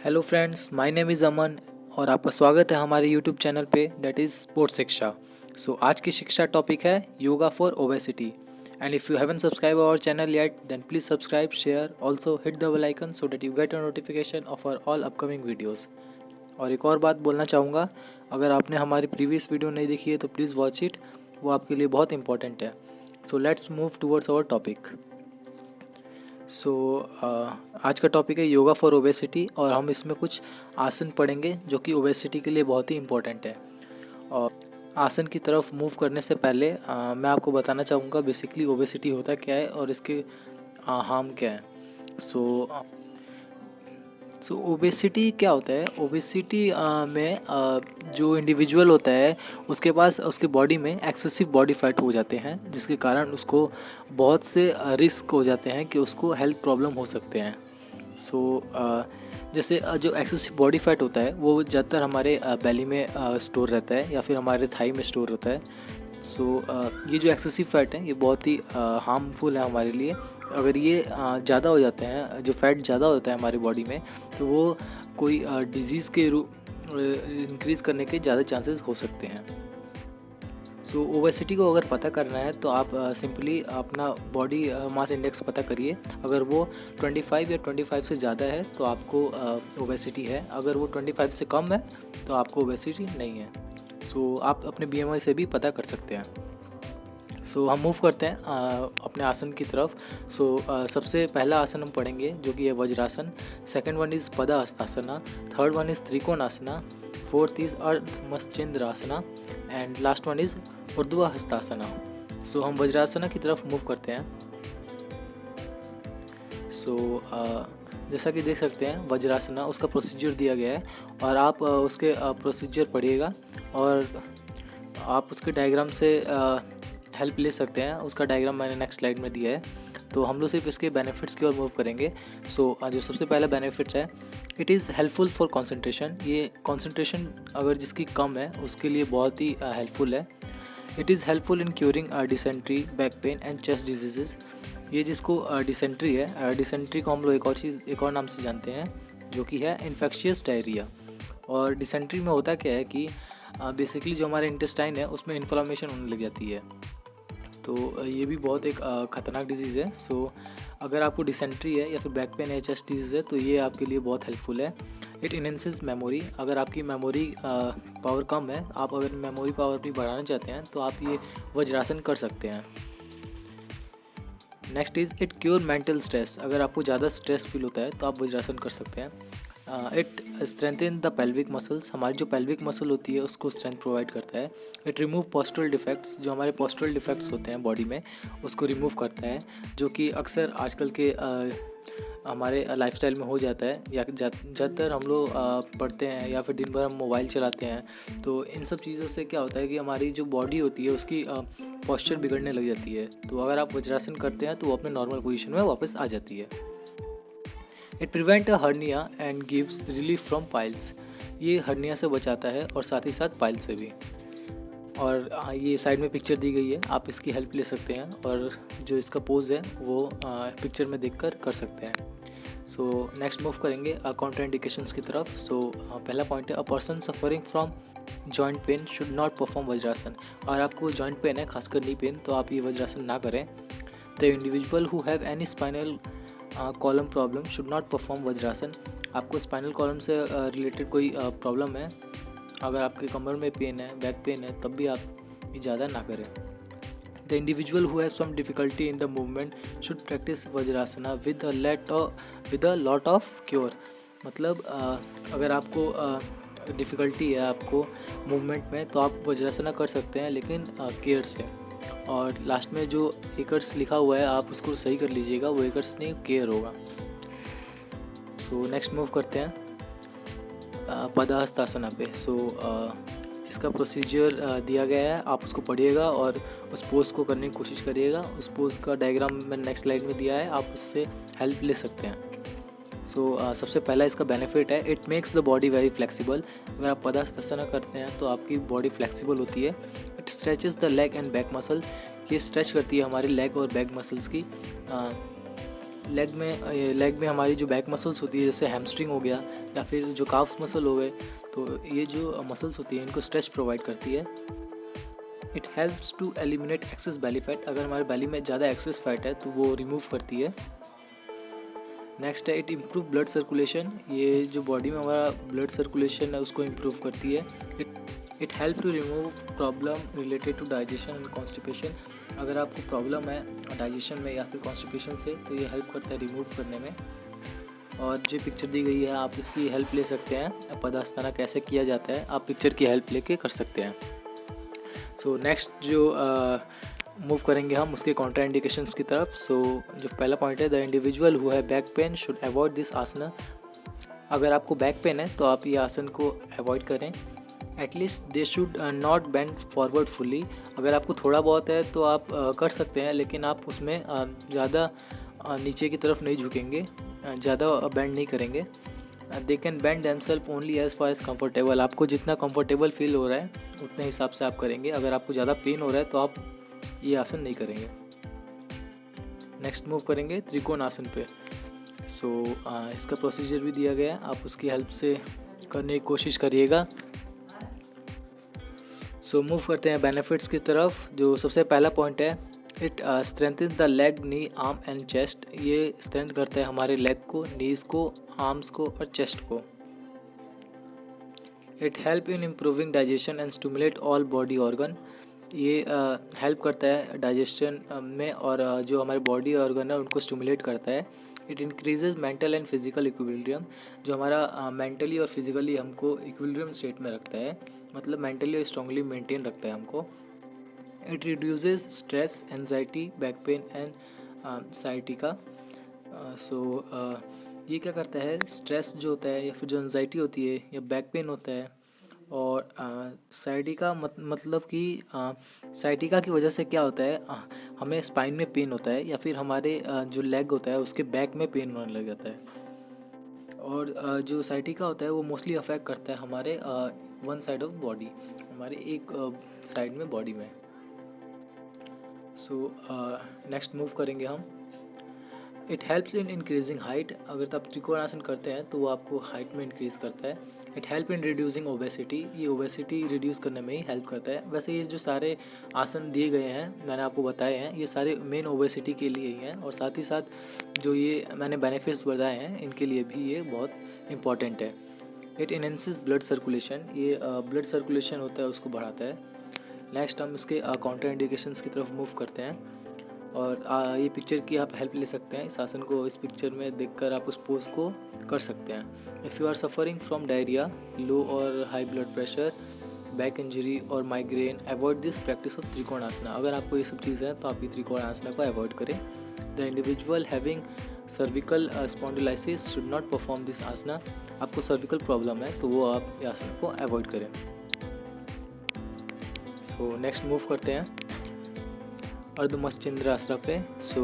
Hello friends, my name is Aman और आपका स्वागत है हमारे यूट्यूब चैनल पे डेट इज़ स्पोर्ट्स शिक्षा। आज की शिक्षा टॉपिक है yoga for obesity. And if you haven't subscribe our channel yet then please subscribe, share, also hit the bell icon so that you get a notification of our all upcoming videos. और एक और बात बोलना चाहूँगा, अगर आपने हमारी previous video नहीं देखी है तो प्लीज़ वॉच इट, वो आपके लिए बहुत इंपॉर्टेंट है। So let's move towards our topic. आज का टॉपिक है योगा फॉर ओबेसिटी और हम इसमें कुछ आसन पढ़ेंगे जो कि ओबेसिटी के लिए बहुत ही इम्पोर्टेंट है। और आसन की तरफ मूव करने से पहले मैं आपको बताना चाहूँगा बेसिकली ओबेसिटी होता क्या है और इसके हार्म क्या है। सो ओबेसिटी क्या होता है? ओबेसिटी में जो इंडिविजुअल होता है उसके पास उसके बॉडी में एक्सेसिव बॉडी फैट हो जाते हैं, जिसके कारण उसको बहुत से रिस्क हो जाते हैं कि उसको हेल्थ प्रॉब्लम हो सकते हैं। जैसे जो एक्सेसिव बॉडी फैट होता है वो ज़्यादातर हमारे बेली में स्टोर रहता है या फिर हमारे थाई में स्टोर होता है। ये जो एक्सेसिव फैट है ये बहुत ही हार्मफुल है हमारे लिए। अगर ये ज़्यादा हो जाते हैं, जो फैट ज़्यादा होता है हमारी बॉडी में, तो वो कोई डिजीज़ के इंक्रीज़ करने के ज़्यादा चांसेस हो सकते हैं। ओबेसिटी को अगर पता करना है तो आप सिंपली अपना बॉडी मास इंडेक्स पता करिए। अगर वो 25 या 25 से ज़्यादा है तो आपको ओबेसिटी है, अगर वो 25 से कम है तो आपको ओबेसिटी नहीं है। आप अपने BMI से भी पता कर सकते हैं। हम मूव करते हैं अपने आसन की तरफ। सबसे पहला आसन हम पढ़ेंगे जो कि है Vajrasana. Second one is Padahastasana, third one is Trikonasana, fourth is Ardhamatsyendrasana and last one is Urdhvahastasana. हम वज्रासना की तरफ मूव करते हैं। जैसा कि देख सकते हैं वज्रासना, उसका प्रोसीजर दिया गया है और आप उसके प्रोसीजर पढ़िएगा और आप उसके डायग्राम से हेल्प ले सकते हैं। उसका डायग्राम मैंने नेक्स्ट स्लाइड में दिया है। तो हम लोग सिर्फ इसके बेनिफिट्स की ओर मूव करेंगे। जो सबसे पहला बेनिफिट है, it is helpful for concentration. ये कंसंट्रेशन अगर जिसकी कम है उसके लिए बहुत ही हेल्पफुल है। It is helpful in curing dysentery, back pain and chest disease. ये जिसको डिसेंट्री है, डिसेंट्री को हम लोग एक और नाम से जानते हैं जो कि है इन्फेक्शियस डायरिया। और डिसेंट्री में होता क्या है कि बेसिकली जो हमारे इंटेस्टाइन है उसमें इन्फ्लामेशन होने लग जाती है। तो ये भी बहुत एक ख़तरनाक डिजीज़ है। अगर आपको डिसेंट्री है या फिर बैक पेन है, चेस्ट डिजीज़ है, तो ये आपके लिए बहुत हेल्पफुल है। It enhances memory. अगर आपकी मेमोरी पावर कम है, आप अगर मेमोरी पावर अपनी बढ़ाना चाहते हैं तो आप ये वज्रासन कर सकते हैं। Next is it cure mental stress. अगर आपको ज़्यादा स्ट्रेस फील होता है तो आप वज्रासन कर सकते हैं। It strengthen the pelvic muscles. हमारी जो पेल्विक मसल होती है उसको स्ट्रेंथ प्रोवाइड करता है। It remove postural defects. जो हमारे पोस्टरल डिफेक्ट्स होते हैं बॉडी में उसको रिमूव करता है, जो कि अक्सर आजकल के हमारे लाइफस्टाइल में हो जाता है या ज़्यादातर हम लोग पढ़ते हैं या फिर दिन भर हम मोबाइल चलाते हैं। तो इन सब चीज़ों से क्या होता है कि हमारी जो बॉडी होती है उसकी पोस्चर बिगड़ने लग जाती है। तो अगर आप वज्रासन करते हैं तो वो अपने नॉर्मल पोजीशन में वापस आ जाती है। It prevent a hernia and gives relief from piles. ये हर्निया से बचाता है और साथ ही साथ पाइल से भी। और ये साइड में पिक्चर दी गई है, आप इसकी हेल्प ले सकते हैं और जो इसका पोज है वो पिक्चर में देखकर कर सकते हैं। नेक्स्ट मूव करेंगे कॉन्ट्राइंडिकेशंस की तरफ। पहला पॉइंट है, a person suffering from joint pain should not perform vajrasana. और आपको जॉइंट पेन है, खासकर नी पेन, तो आप ये वज्रासन ना करें। The individual who have any spinal column problem should not perform vajrasana. आपको स्पाइनल कॉलम से रिलेटेड कोई प्रॉब्लम है, अगर आपके कमर में पेन है, बैक पेन है, तब भी आप ये ज़्यादा ना करें। The individual who have some difficulty in the movement should practise Vajrasana with a lot of cure. मतलब अगर आपको डिफ़िकल्टी है आपको मूवमेंट में तो आप वज्रासना कर सकते हैं, लेकिन केयर से। और लास्ट में जो एकर्स लिखा हुआ है आप उसको सही कर लीजिएगा, वो एकर्स नहीं केयर होगा। नेक्स्ट मूव करते हैं पदाहस्तासना पे। इसका प्रोसीजर दिया गया है, आप उसको पढ़िएगा और उस पोज को करने की कोशिश करिएगा। उस पोज का डायग्राम मैंने नेक्स्ट स्लाइड में दिया है, आप उससे हेल्प ले सकते हैं। सबसे पहला इसका बेनिफिट है, it makes the body very flexible. अगर आप पदाहस्तासना करते हैं तो आपकी बॉडी फ्लेक्सिबल होती है। It stretches the leg and back muscle. ये स्ट्रेच करती है हमारी लेग और बैक मसल्स की। लेग में हमारी जो बैक मसल्स होती है, जैसे हैमस्ट्रिंग हो गया, या फिर जो काफ्स मसल हो गए, तो ये जो मसल्स होती हैं इनको स्ट्रेच प्रोवाइड करती है। It helps to eliminate excess belly fat, अगर हमारे बेली में ज़्यादा एक्सेस फैट है तो वो रिमूव करती है। नेक्स्ट है इट इम्प्रूव ब्लड सर्कुलेशन, ये जो बॉडी में हमारा ब्लड सर्कुलेशन है उसको इम्प्रूव करती है। It help to remove problem related to digestion and constipation, अगर आपको प्रॉब्लम है डाइजेशन में या फिर कॉन्स्टिपेशन से तो ये हेल्प करता है रिमूव करने में। और जो पिक्चर दी गई है आप इसकी हेल्प ले सकते हैं, पदास्थाना कैसे किया जाता है आप पिक्चर की हेल्प लेके कर सकते हैं। सो नेक्स्ट जो मूव करेंगे हम उसके कॉन्ट्रा इंडिकेशंस की तरफ। सो जो पहला पॉइंट है, the individual who has back pain should avoid this asana, अगर आपको बैक पेन है तो आप ये आसन को अवॉइड करें। At least they should not bend forward fully, अगर आपको थोड़ा बहुत है तो आप कर सकते हैं, लेकिन आप उसमें ज़्यादा नीचे की तरफ नहीं झुकेंगे, ज़्यादा बेंड नहीं करेंगे। They can bend themselves only as far as comfortable, आपको जितना कंफर्टेबल फील हो रहा है उतने हिसाब से आप करेंगे, अगर आपको ज़्यादा पेन हो रहा है तो आप ये आसन नहीं करेंगे। नेक्स्ट मूव करेंगे त्रिकोण आसन पे। सो इसका प्रोसीजर भी दिया गया है, आप उसकी हेल्प से करने की कोशिश करिएगा। सो मूव करते हैं बेनिफिट्स की तरफ। जो सबसे पहला पॉइंट है, it strengthen the leg, knee, arm and chest, ये स्ट्रेंथ करता है हमारे लेग को, नीज को, आर्म्स को और चेस्ट को। It help in improving digestion and stimulate all body organ, ये हेल्प करता है डाइजेशन में और जो हमारे बॉडी ऑर्गन है उनको स्टिमुलेट करता है। It increases mental and physical equilibrium, जो हमारा मेंटली और फिजिकली हमको इक्विलिब्रियम स्टेट में रखता है, मतलब मेंटली और स्ट्रांगली मेंटेन रखता है हमको। It reduces stress, anxiety, back pain and sciatica. So ये क्या करता है, स्ट्रेस जो होता है या फिर जो एंजाइटी होती है या बैक पेन होता है और साइटिका मतलब कि साइटिका की वजह से क्या होता है, हमें स्पाइन में पेन होता है या फिर हमारे जो लेग होता है उसके बैक में पेन होने लग जाता है। और जो साइटिका होता है वो मोस्टली अफेक्ट करता है हमारे वन साइड ऑफ बॉडी, हमारे एक साइड में बॉडी में। सो नेक्स्ट मूव करेंगे हम। It helps in increasing height, अगर आप त्रिकोणासन करते हैं तो वो आपको हाइट में इंक्रीज़ करता है। It help in reducing obesity, ये ओबेसिटी रिड्यूस करने में ही हेल्प करता है। वैसे ये जो सारे आसन दिए गए हैं मैंने आपको बताए हैं, ये सारे मेन ओबेसिटी के लिए ही हैं, और साथ ही साथ जो ये मैंने बेनिफिट्स बताए हैं इनके लिए भी ये बहुत इंपॉर्टेंट है। इट इनहेंसेस ब्लड सर्कुलेशन, ये ब्लड सर्कुलेशन होता है उसको बढ़ाता है। नेक्स्ट हम इसके काउंटर इंडिकेशंस की तरफ मूव करते हैं, और ये पिक्चर की आप हेल्प ले सकते हैं, इस आसन को इस पिक्चर में देखकर आप उस पोज को कर सकते हैं। If you are suffering from diarrhoea, low और high blood pressure, back injury और migraine, avoid this practice of Trikonasana, अगर आपको ये सब चीज़ें हैं तो आप ये त्रिकोणासना को अवॉइड करें। The individual having cervical spondylosis should not perform this asana, आपको सर्विकल प्रॉब्लम है तो वो आप ये आसन को अवॉइड करें। सो नेक्स्ट मूव करते हैं अर्धमस्तिष्क आसना पे। सो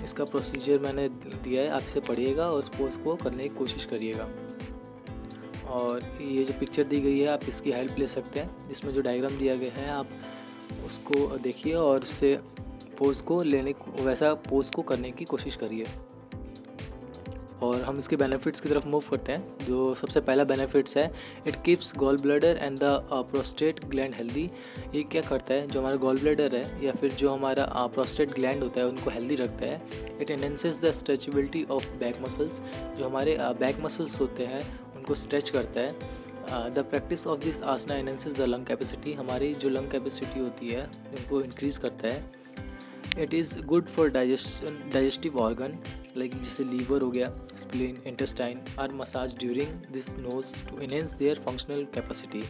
इसका प्रोसीजर मैंने दिया है, आप इसे पढ़िएगा और उस पोज को करने की कोशिश करिएगा। और ये जो पिक्चर दी गई है आप इसकी हेल्प ले सकते हैं, जिसमें जो डायग्राम दिया गया है आप उसको देखिए और उससे पोज को लेने वैसा पोज को करने की कोशिश करिए। और हम इसके बेनिफिट्स की तरफ मूव करते हैं। जो सबसे पहला बेनिफिट्स है, it keeps gall bladder and the prostate gland healthy, ये क्या करता है, जो हमारा गॉल ब्लैडर है या फिर जो हमारा प्रोस्टेट ग्लैंड होता है उनको हेल्दी रखता है। It enhances the stretchability of back muscles, जो हमारे बैक मसल्स होते हैं उनको स्ट्रेच करता है। The practice of this asana enhances the lung capacity, हमारी जो लंग कैपेसिटी होती है उनको इंक्रीज़ करता है। It is good for digestive organ, like जैसे लीवर हो गया, spleen, intestine are massage during this pose to enhance their functional capacity.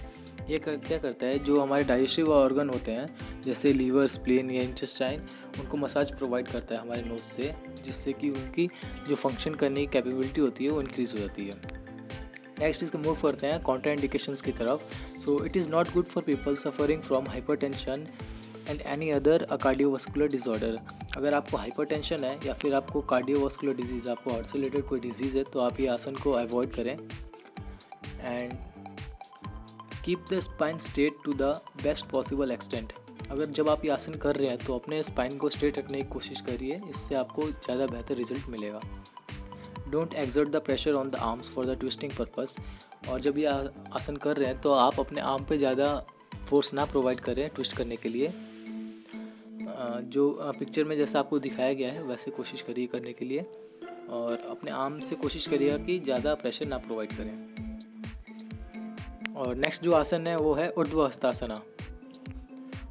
ये क्या करता है, जो हमारे डाइजेस्टिव ऑर्गन होते हैं जैसे लीवर, स्प्लीन या इंटेस्टाइन, उनको मसाज प्रोवाइड करता है हमारे नोज से, जिससे कि उनकी जो फंक्शन करने की कैपेबिलिटी होती है वो इंक्रीज़ हो जाती है। नेक्स्ट इसको मूव करते हैं काउंटर इंडिकेशंस की तरफ। So it is not good for people suffering from hypertension and any other cardiovascular disorder, अगर आपको हाइपरटेंशन है या फिर आपको कार्डियोवास्कुलर डिजीज़, आपको हार्ट से रिलेटेड कोई डिजीज़ है तो आप ये आसन को अवॉइड करें। And keep the spine straight to the best possible extent, अगर जब आप ये आसन कर रहे हैं तो अपने स्पाइन को स्ट्रेट रखने की कोशिश करिए, इससे आपको ज़्यादा बेहतर रिजल्ट मिलेगा। Don't exert the pressure on the arms for the twisting purpose. और जब ये आसन कर रहे हैं तो आप अपने आर्म पे ज़्यादा फोर्स ना प्रोवाइड करें ट्विस्ट करने के लिए। जो पिक्चर में जैसा आपको दिखाया गया है वैसे कोशिश करिए करने के लिए, और अपने आर्म से कोशिश करिएगा कि ज़्यादा प्रेशर ना प्रोवाइड करें। और नेक्स्ट जो आसन है वो है ऊर्ध्व हस्तासना।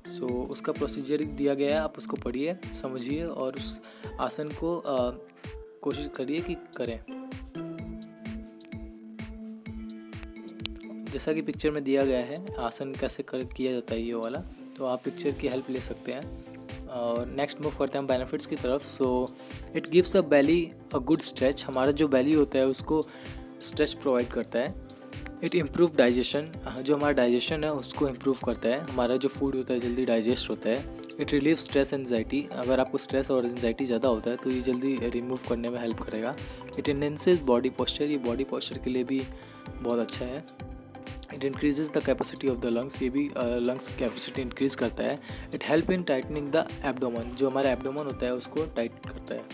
सो उसका प्रोसीजर दिया गया है, आप उसको पढ़िए, समझिए और उस आसन को कोशिश करिए कि करें। जैसा कि पिक्चर में दिया गया है आसन कैसे किया जाता है ये वाला, तो आप पिक्चर की हेल्प ले सकते हैं। और नेक्स्ट मूव करते हैं बेनिफिट्स की तरफ। So it gives a belly a good stretch. हमारा जो बेली होता है उसको स्ट्रेच प्रोवाइड करता है। इट इम्प्रूव डाइजेशन, जो हमारा डाइजेशन है उसको इम्प्रूव करता है। हमारा जो फूड होता है जल्दी डाइजेस्ट होता है। इट रिलीव स्ट्रेस एंजाइटी, अगर आपको स्ट्रेस और एंजाइटी ज़्यादा होता है तो ये जल्दी रिमूव करने में हेल्प करेगा। इट एनहेंसेस बॉडी पोस्चर, ये बॉडी पोस्चर के लिए भी बहुत अच्छा है। It increases the capacity of the lungs, ये भी लंग्स कैपेसिटी इंक्रीज़ करता है। It help in tightening the abdomen, जो हमारा एब्डोमन होता है उसको टाइट करता है।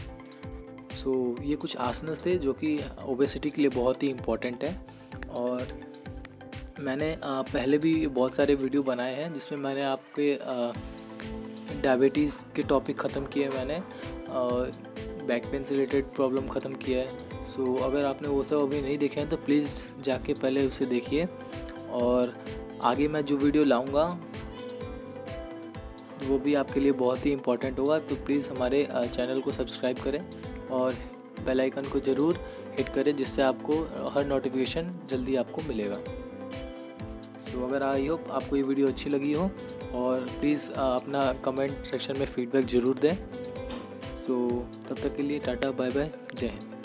सो ये कुछ आसनस थे जो कि ओबेसिटी के लिए बहुत ही इम्पॉर्टेंट है। और मैंने पहले भी बहुत सारे वीडियो बनाए हैं जिसमें मैंने आपके डायबिटीज़ के टॉपिक ख़त्म किए, मैंने बैक पेन से रिलेटेड प्रॉब्लम ख़त्म किया है। सो अगर आपने वो सब अभी नहीं देखे हैं तो प्लीज़ जाके पहले उसे देखिए। और आगे मैं जो वीडियो लाऊंगा वो भी आपके लिए बहुत ही इम्पोर्टेंट होगा, तो प्लीज़ हमारे चैनल को सब्सक्राइब करें और बेल आइकन को ज़रूर हिट करें, जिससे आपको हर नोटिफिकेशन जल्दी आपको मिलेगा। सो अगर आई होप आपको ये वीडियो अच्छी लगी हो, और प्लीज़ अपना कमेंट सेक्शन में फीडबैक ज़रूर दें। सो तब तक के लिए टाटा बाय बाय, जय हिंद।